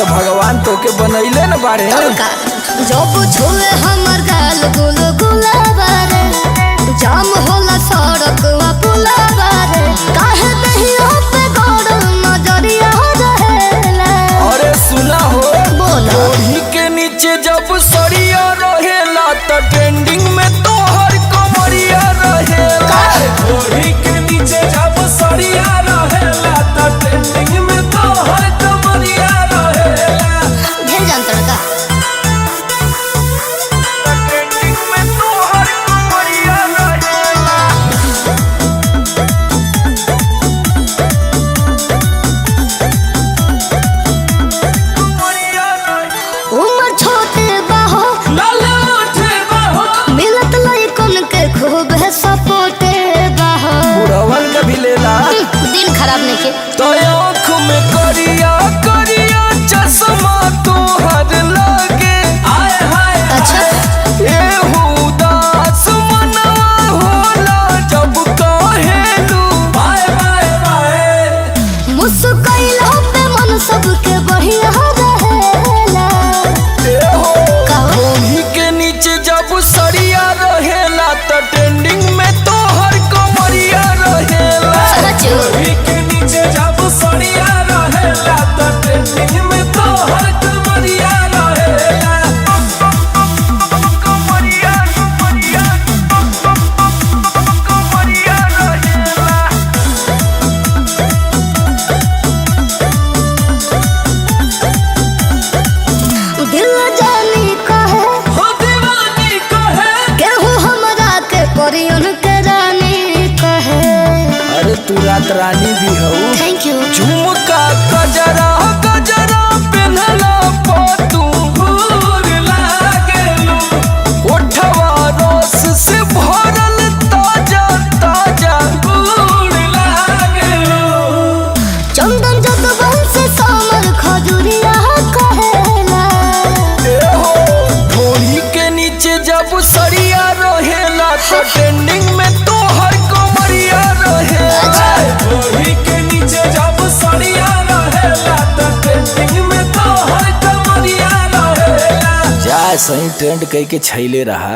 तो भगवान तो के बनैले न बारे। जब छुए हमर गाल गुल गुलाबारे जाम होला सड़क वा पुलाबारे काहे नहीं पे गड़ नजरिया रहेला। अरे सुना हो बोलो ओढ़ी के नीचे जब सरिया रहेला तो ट्रेंडिंग में तो हर कमरिया रहेला। ओढ़ी के नीचे जब सरिया रहेला तो ट्रेंडिंग में तो हर कमरिया रहेला। ढेर जानतर का ट्रेंडिंग में तो हर कमरिया रहेला। कमरिया रहेला। उमर छोटे बाहो लाला उठे बाहो मिलत लइकन के खूब है सपोर्टे बाहो। बुढ़वन का भी लेला दिन खराब नहीं के तो आँख में करिया करिया चश्मा तोहर लागे। आए हाय अच्छा एहू उदास मनवा होला जब कहेलू। Bye bye bye. मुस्कुराइला पे मन सबके बढ़िया रहेला। एहो कहो ओढ़ी के नीचे जब सरिया रहेला तो ट्रेंडिंग में तोहर कमरिया रहेला। सचो ओढ़ी के नीचे जब सरिया रहेला तो ट्रेंडिंग में तो हर कमरिया रहेला। कमरिया कमरिया कमरिया रहेला। दिल जानी कहे हो दीवानी कहे केहू हमरा के परियन के रानी कहे। अरे तू रात रानी भी हऊ। थैंक यू झुमका गजरा गजरा पेन्हला पातू फूल लागेलू ओठवा रस से भरल ताजा ताजा। फूल लागेलू। चंदन जगबन से सामर खजुरिया कहेला। एहो ढोली के नीचे जब सरिया रहेला तो ट्रेंडिंग में तोहर कमरिया रहेला। ओढ़ी के नीचे जब सरिया रहेला तो ट्रेंडिंग में तो हर कमरिया रहेला। जा सही ट्रेंड कई के छैले रहा।